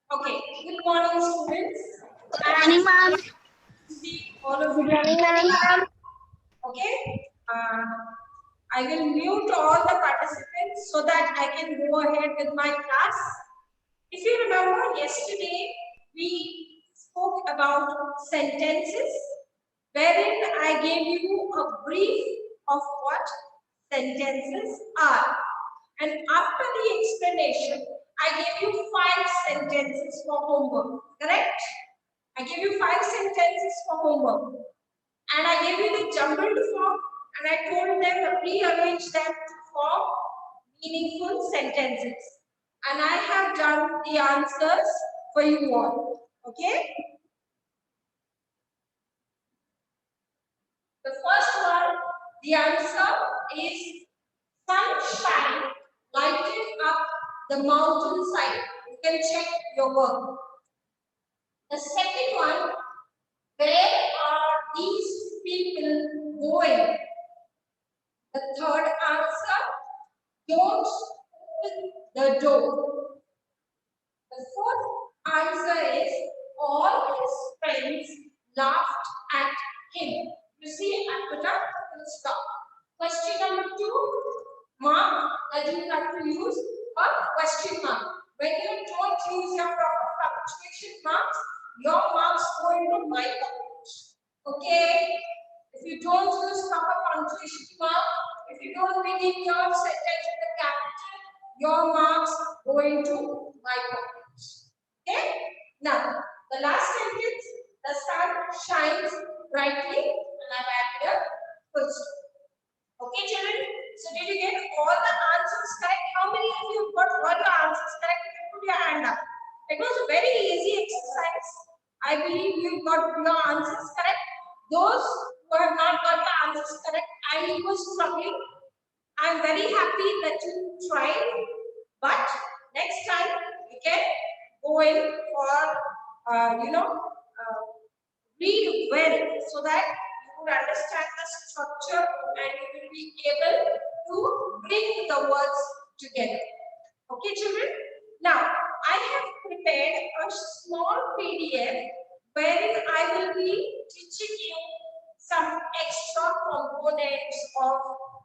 Okay, good morning, students. Morning, And ma'am. see all of Good you. morning, ma'am. Okay, uh, I will mute all the participants so that I can go ahead with my class. If you remember, yesterday we spoke about sentences, wherein I gave you a brief of what sentences are. And after the explanation, I gave you 5 sentences for homework, correct? I gave you 5 sentences for homework. And I gave you the jumbled form and I told them to rearrange them to form meaningful sentences. And I have done the answers for you all. Okay? The first one, the answer is sunshine lighted up the mountainside. You can check your work. The second one, where are these people going? The third answer, don't open the door. The fourth answer is all his friends laughed at him. You see, I put up full stop. Question number 2, mark that you have to use a question mark. When you don't use your proper punctuation marks, your marks go into my pocket. Okay? If you don't use proper punctuation mark, if you don't begin your sentence with a capital, your marks go into my pocket. Okay? Now, the last sentence, the sun shines brightly, and I've added a full stop. Okay, children? So, did you get all the answers correct? How many of you got all the answers correct? You can put your hand up. It was a very easy exercise. I believe you got your answers correct. Those who have not got the answers correct and you were struggling, I'm very happy that you tried. But next time you can go in for, read well so that you would understand the structure and you will be able to bring the words together. Okay, children? Now, I have prepared a small PDF wherein I will be teaching you some extra components of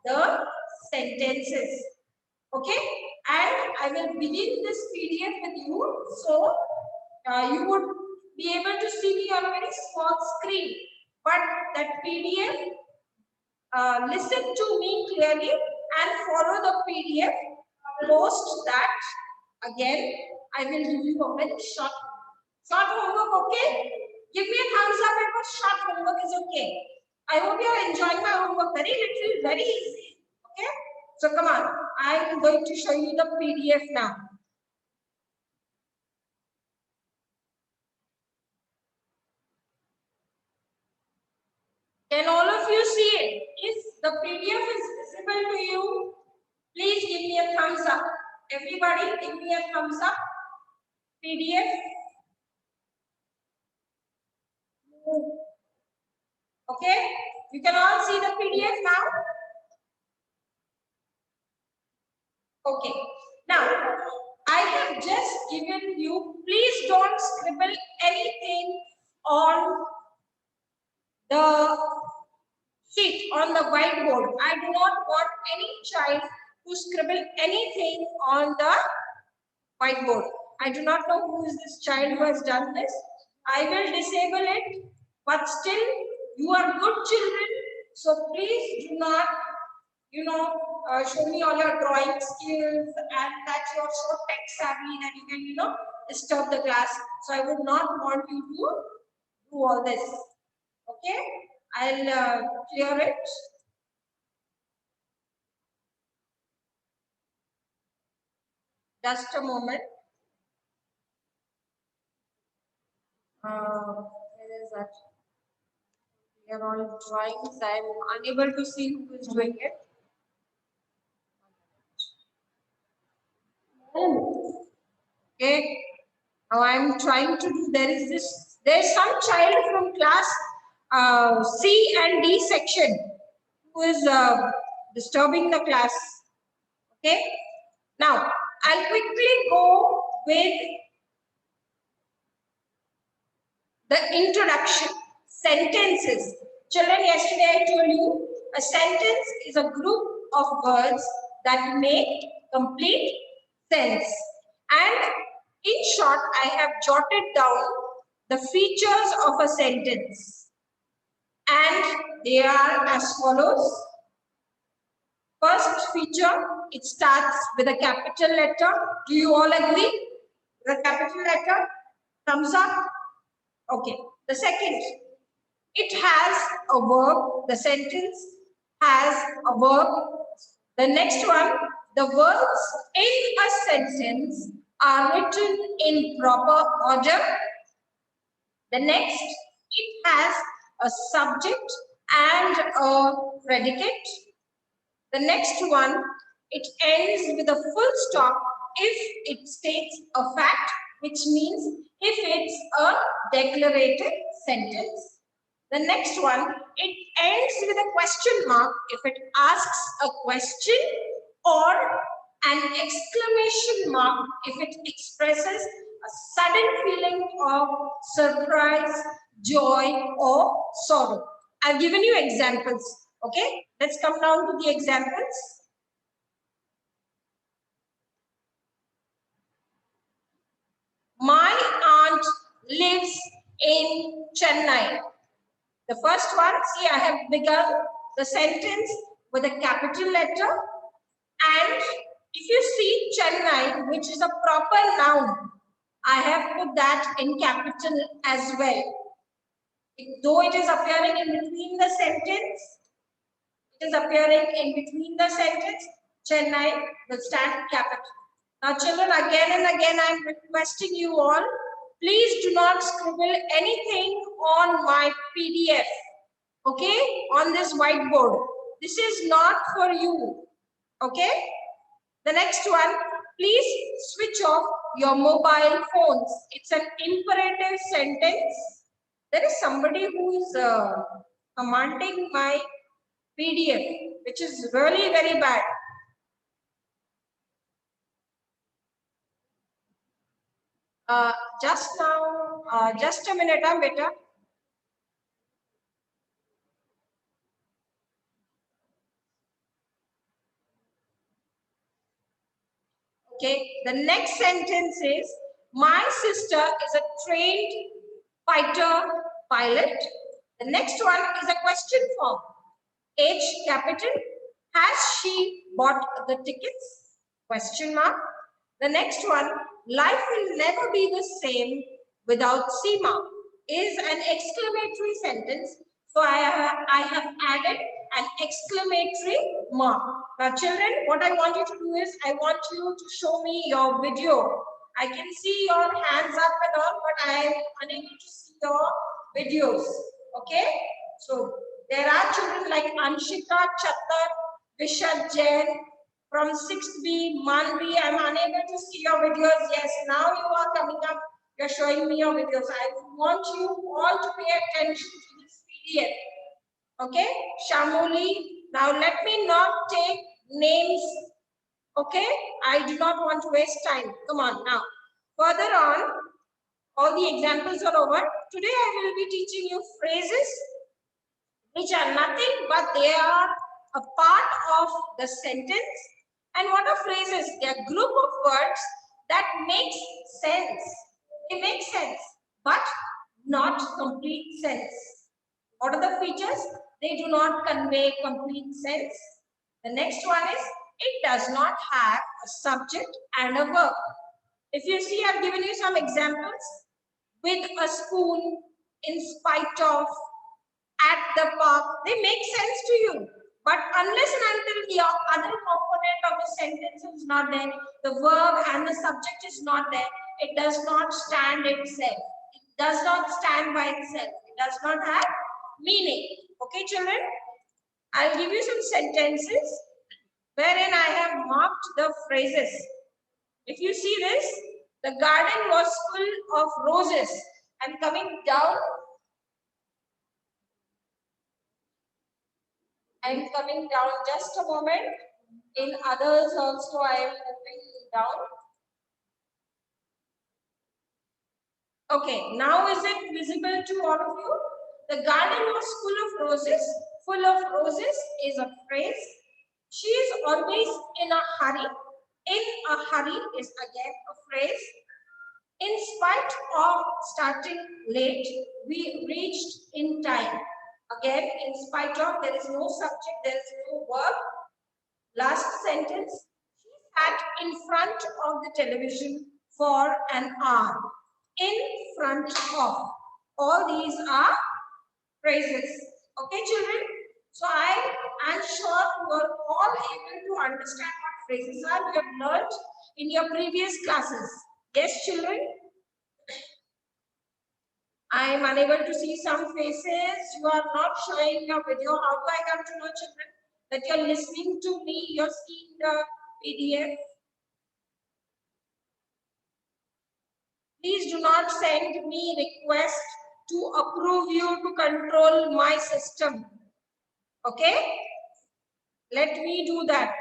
the sentences. Okay, and I will begin this PDF with you so you would be able to see me on a very small screen. But that PDF, listen to me clearly and follow the PDF. Post that again, I will give you a very short homework. Okay, give me a thumbs up if a short homework is okay. I hope you are enjoying my homework. Very little, very easy. Okay, so come on, I am going to show you the PDF now. Can all of you see it? If the PDF is visible to you, please give me a thumbs up. Everybody, give me a thumbs up. PDF. Okay, you can all see the PDF now. Okay, now I have just given you, please don't scribble anything on the sheet, on the whiteboard. I do not want any child to scribble anything on the whiteboard. I do not know who is this child who has done this. I will disable it, but still you are good children. So please do not, show me all your drawing skills and that you are so tech savvy that you can, disturb the class. So I would not want you to do all this. Okay, I'll clear it. Just a moment. Where is that? We are all drawings. I am unable to see who is doing it. Okay. Now I am trying to do. There's some child from class C and D section who is disturbing the class. Okay. Now I'll quickly go with The introduction, sentences. Children, yesterday I told you a sentence is a group of words that make complete sense. And in short, I have jotted down the features of a sentence. And they are as follows. First feature, it starts with a capital letter. Do you all agree? The capital letter? Thumbs up? Okay. The second, it has a verb. The sentence has a verb. The next one, the words in a sentence are written in proper order. The next, it has a subject and a predicate. The next one, it ends with a full stop if it states a fact, which means if it's a declarative sentence. The next one, it ends with a question mark if it asks a question, or an exclamation mark if it expresses a sudden feeling of surprise, joy, or sorrow. I've given you examples. Okay, let's come down to the examples. My aunt lives in Chennai. The first one, see, I have begun the sentence with a capital letter. And if you see Chennai, which is a proper noun, I have put that in capital as well. Though it is appearing in between the sentence, Chennai will stand capital. Now children, again and again I am requesting you all, please do not scribble anything on my PDF, okay, on this whiteboard. This is not for you, okay. The next one, please switch off your mobile phones. It's an imperative sentence. There is somebody who is commanding my PDF, which is really very bad. Just now, just a minute, beta. Okay, the next sentence is, my sister is a trained fighter pilot. The next one is a question form. H capital. Has she bought the tickets? Question mark. The next one, life will never be the same without Seema, is an exclamatory sentence. So I have added an exclamatory mark. Now children, what I want you to do is, I want you to show me your video. I can see your hands up and all, but I am unable to see your videos. Okay? So there are children like Anshika, Chattar, Vishal Jain, from 6th B, Manvi. I'm unable to see your videos. Yes, now you are coming up. You're showing me your videos. I want you all to pay attention to this PDF. Okay? Shamuli. Now let me not take names. Okay? I do not want to waste time. Come on now. Further on, all the examples are over. Today I will be teaching you phrases which are nothing but they are a part of the sentence. And what are phrases? They are group of words that makes sense. They make sense, but not complete sense. What are the features? They do not convey complete sense. The next one is, it does not have a subject and a verb. If you see, I've given you some examples. With a spoon, in spite of, at the park, they make sense to you. But unless and until the other component of the sentence is not there, the verb and the subject is not there, it does not stand itself. It does not stand by itself. It does not have meaning. Okay, children? I'll give you some sentences wherein I have marked the phrases. If you see this, the garden was full of roses. I'm coming down. I'm coming down, just a moment. In others also I am moving down. Okay, now is it visible to all of you? The garden was full of roses is a phrase. She is always in a hurry. In a hurry is again a phrase. In spite of starting late, we reached in time. Again, in spite of, there is no subject, there is no verb. Last sentence, she sat in front of the television for an hour. In front of. All these are phrases. Okay, children? So I am sure you are all able to understand what phrases are. You have learned in your previous classes. Yes, children? I am unable to see some faces. You are not showing your video. How do I come to know, children, that you are listening to me? You are seeing the PDF. Please do not send me request to approve you to control my system. Okay? Let me do that.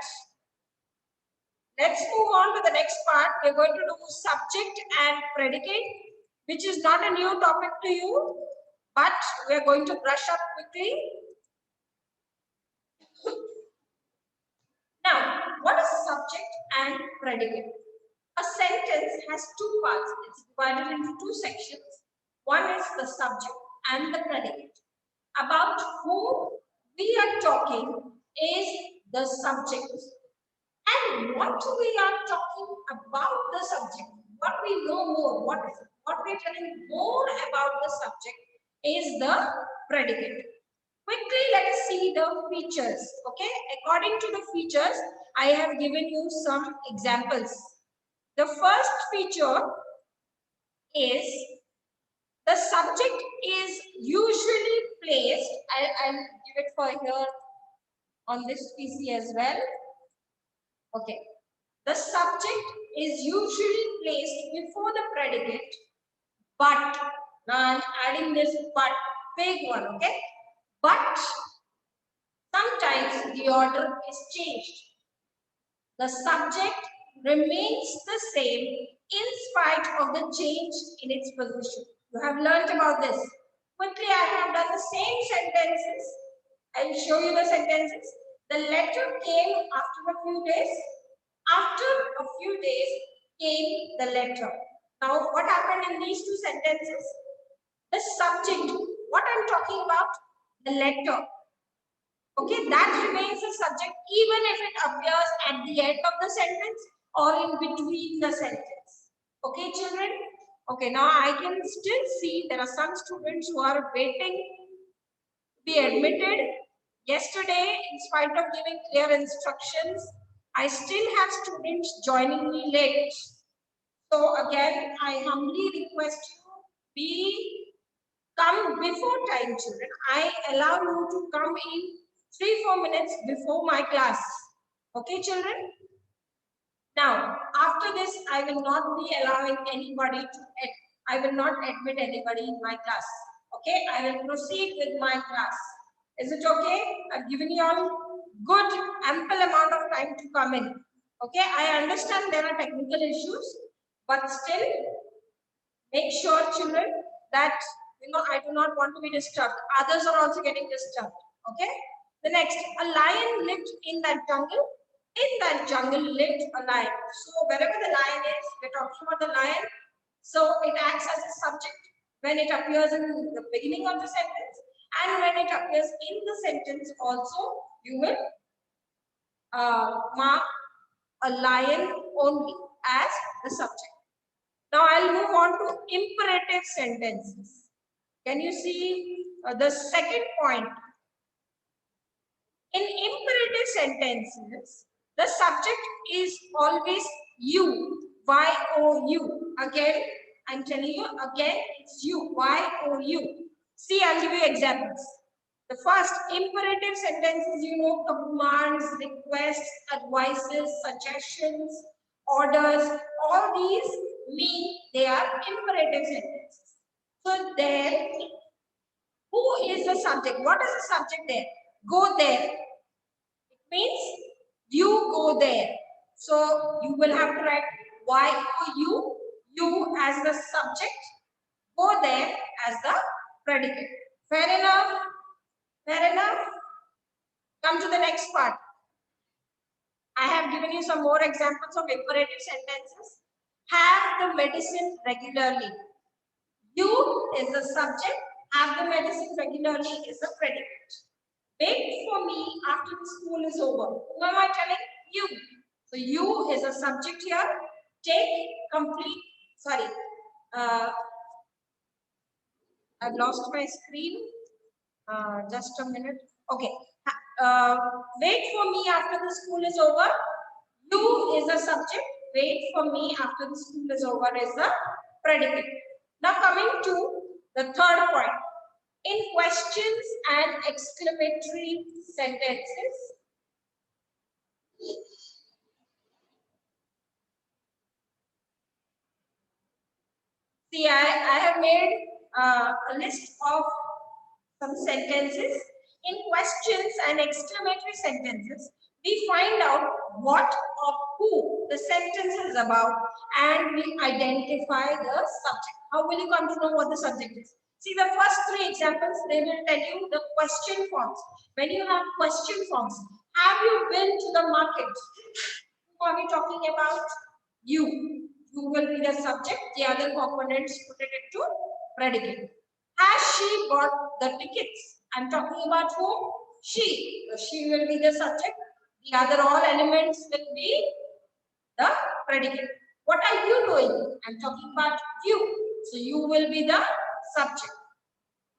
Let's move on to the next part. We're going to do subject and predicate, which is not a new topic to you, but we're going to brush up quickly. Now, what is subject and predicate? A sentence has two parts. It's divided into two sections. One is the subject and the predicate. About whom we are talking is the subject. And what we are talking about the subject, what we know more, what we are telling more about the subject is the predicate. Quickly, let us see the features. Okay, according to the features, I have given you some examples. The first feature is the subject is usually placed. I'll give it for here on this PC as well. Okay. The subject is usually placed before the predicate, but now I'm adding this but, big one, okay? But sometimes the order is changed. The subject remains the same in spite of the change in its position. You have learnt about this. Quickly, I have done the same sentences. I will show you the sentences. The letter came after a few days. After a few days came the letter. Now, what happened in these two sentences? The subject, what I'm talking about, the letter. Okay, that remains the subject even if it appears at the end of the sentence or in between the sentence. Okay, children? Okay, now I can still see there are some students who are waiting to be admitted. Yesterday, in spite of giving clear instructions, I still have students joining me late. So again, I humbly request you, come before time, children. I allow you to come in 3-4 minutes before my class. Okay, children? Now, after this, I will not be allowing anybody to, I will not admit anybody in my class. Okay, I will proceed with my class. Is it okay? I've given you all good, ample amount of time to come in. Okay, I understand there are technical issues, but still, make sure, children, that I do not want to be disturbed. Others are also getting disturbed. Okay. The next, a lion lived in that jungle. In that jungle lived a lion. So wherever the lion is, we're talking about the lion. So it acts as a subject when it appears in the beginning of the sentence, and when it appears in the sentence also, you will mark a lion only as the subject. Now I'll move on to imperative sentences. Can you see the second point? In imperative sentences, the subject is always you, Y-O-U. Again, I'm telling you, again, it's you, Y-O-U. See, I'll give you examples. The first, imperative sentences, commands, requests, advices, suggestions, orders, all these mean they are imperative sentences. So there, who is the subject? What is the subject there? Go there. It means you go there. So you will have to write Y-O-U, you as the subject. go there as the predicate. Fair enough? Fair enough? Come to the next part. I have given you some more examples of imperative sentences. Have the medicine regularly. You is the subject. Have the medicine regularly is the predicate. Wait for me after the school is over. Who am I telling? You. So you is a subject here. Take, complete, sorry. I've lost my screen. Just a minute. Okay. Wait for me after the school is over. You is the subject. Wait for me after the school is over is the predicate. Now coming to the third point. In questions and exclamatory sentences, see, I have made a list of some sentences. In questions and exclamatory sentences, we find out what or who the sentence is about and we identify the subject. How will you come to know what the subject is? See, the first three examples, they will tell you the question forms. When you have question forms, have you been to the market? Who are we talking about? You. You will be the subject. The other components put it into predicate. Has she bought the tickets? I'm talking about whom? She. So she will be the subject. The other all elements will be the predicate. What are you doing? I'm talking about you. So you will be the subject.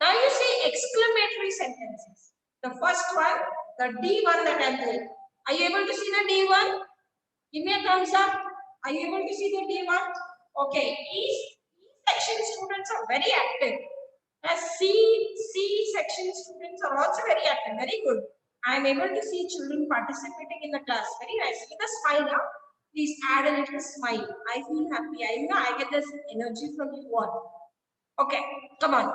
Now you see exclamatory sentences. The first one, the D1 that I'm doing. Are you able to see the D1? Give me a thumbs up. Are you able to see the D1? Okay. E section students are very active. As C section students are also very active. Very good. I am able to see children participating in the class. Very nice. With a smile now. Please add a little smile. I feel happy. I get this energy from you all. Okay. Come on.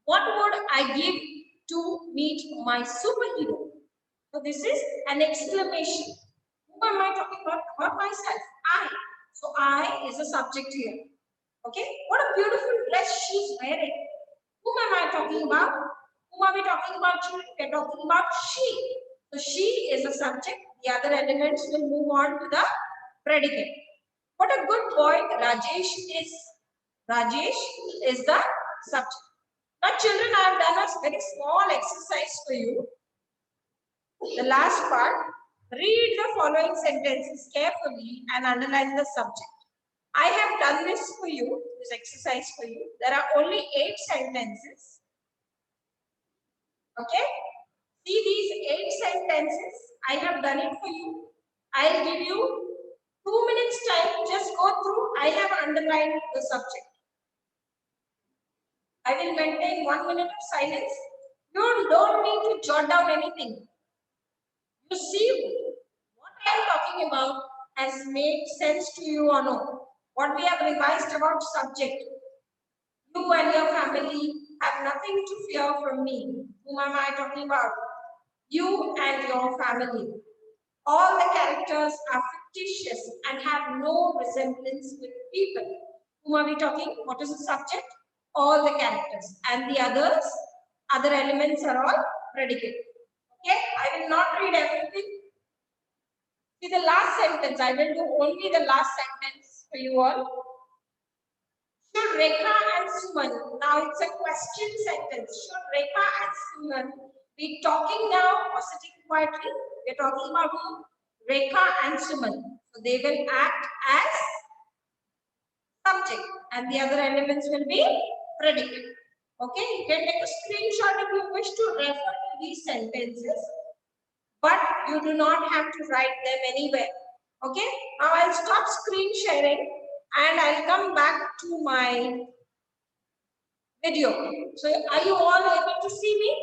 What would I give to meet my superhero? So this is an exclamation. Who am I talking about? About myself. I. So I is a subject here. Okay. What a beautiful dress she's wearing. Whom am I talking about? Whom are we talking about, children? We are talking about she. So she is a subject. The other elements will move on to the predicate. What a good boy Rajesh is. Rajesh is the subject. Now children, I have done a very small exercise for you. The last part, read the following sentences carefully and underline the subject. I have done this for you, this exercise for you. There are only 8 sentences. Okay? See these 8 sentences. I have done it for you. I'll give you 2 minutes time. Just go through. I have underlined the subject. I will maintain 1 minute of silence. You don't need to jot down anything. You see what I am talking about has made sense to you or no? What we have revised about subject. You and your family have nothing to fear from me. Whom am I talking about? You and your family. All the characters are fictitious and have no resemblance with people. Whom are we talking? What is the subject? All the characters. And the others, other elements are all predicate. Okay, I will not read everything. See the last sentence. I will do only the last sentence for you all. Should Rekha and Suman, now it's a question sentence. Should Rekha and Suman be talking now or sitting quietly? We're talking about who? Rekha and Suman. So they will act as subject and the other elements will be predicate. Okay, you can take a screenshot if you wish to refer to these sentences, but you do not have to write them anywhere. Okay, now I'll stop screen sharing and I'll come back to my video. So are you all able to see me?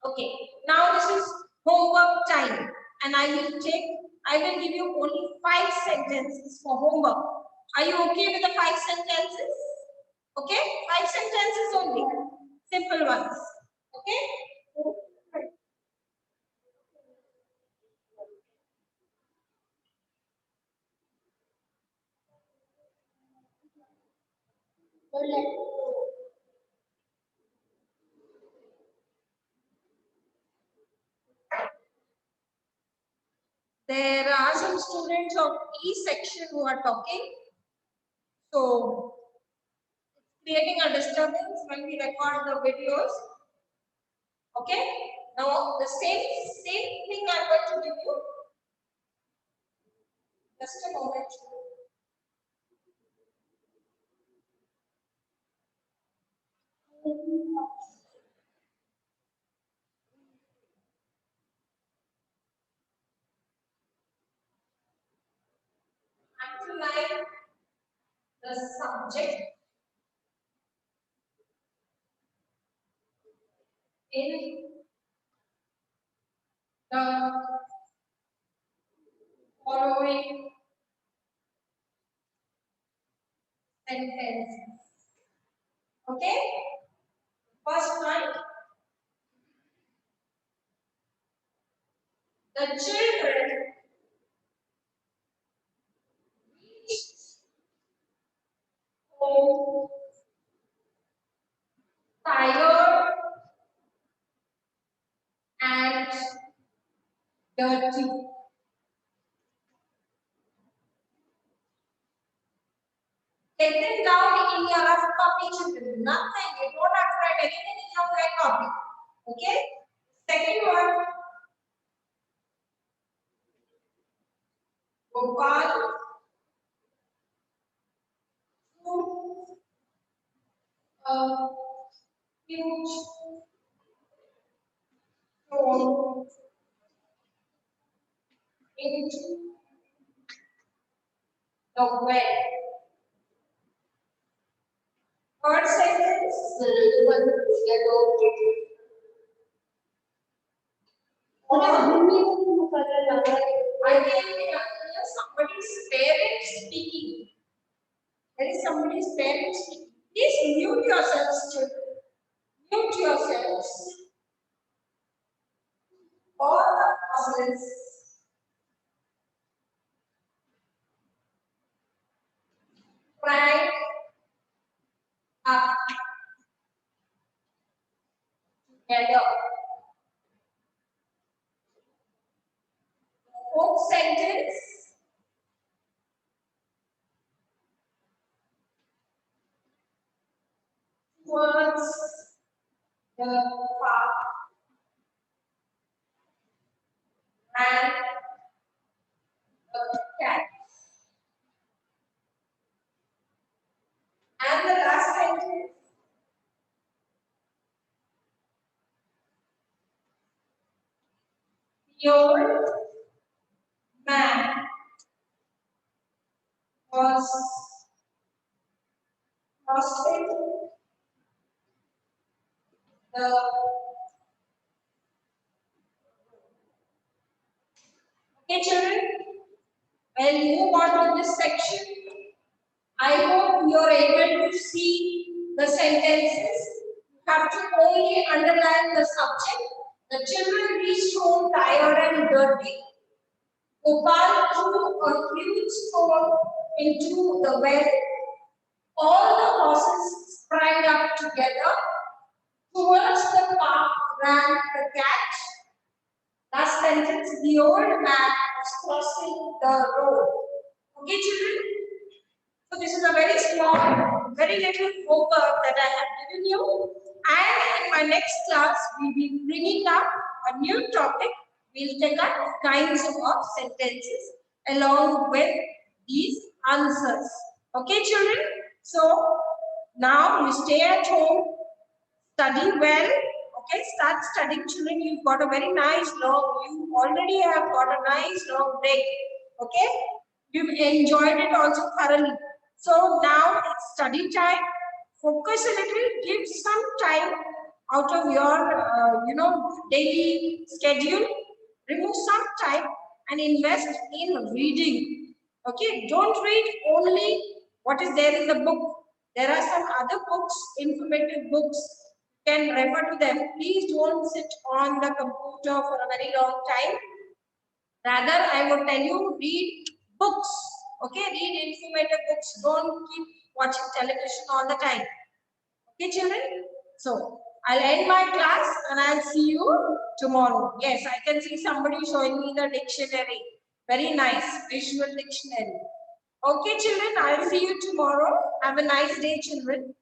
Okay, now this is homework time and I will give you only 5 sentences for homework. Are you okay with the 5 sentences? Okay, 5 sentences only, simple ones. Okay. There are some students of E section who are talking. So it's creating a disturbance when we record the videos. Okay. Now the same thing I'm going to give you. Just a moment. Underline the subject in the following sentence. Okay? First one, the children reached home tired and dirty. Take them down in your rough copy, children. Nothing. You don't have to write anything in your red copy. Okay? Second one, Gopal threw a huge stone into the well. Third sentence, the little one yellow kid. I can hear somebody's parent speaking. There is somebody's parent speaking. Please mute yourselves, children. Mute yourselves. All the muscles crank up together. Fourth sentence. Towards the park and the cat. And the last sentence. The old man was crossing the okay, children. When you move on to this section, I hope you are able to see the sentences. You have to only underline the subject. The children reached home tired and dirty. Gopal threw a huge stone into the well. All the horses sprang up together. Towards the park ran the cat. Last sentence, the old man was crossing the road. Okay, children? So this is a very small, very little homework that I have given you. And in my next class, we will be bringing up a new topic. We'll take up kinds of sentences along with these answers. Okay, children? So now you stay at home, study well. Okay, start studying, children. You've got a very nice long, you already have got a nice long break. Okay, you've enjoyed it also thoroughly. So now it's study time. Focus a little, give some time out of your, daily schedule. Remove some time and invest in reading. Okay, don't read only what is there in the book. There are some other books, informative books. You can refer to them. Please don't sit on the computer for a very long time. Rather, I would tell you read books. Okay, read informative books. Don't keep watching television all the time. Okay, children? So, I'll end my class and I'll see you tomorrow. Yes, I can see somebody showing me the dictionary. Very nice, visual dictionary. Okay, children, I'll see you tomorrow. Have a nice day, children.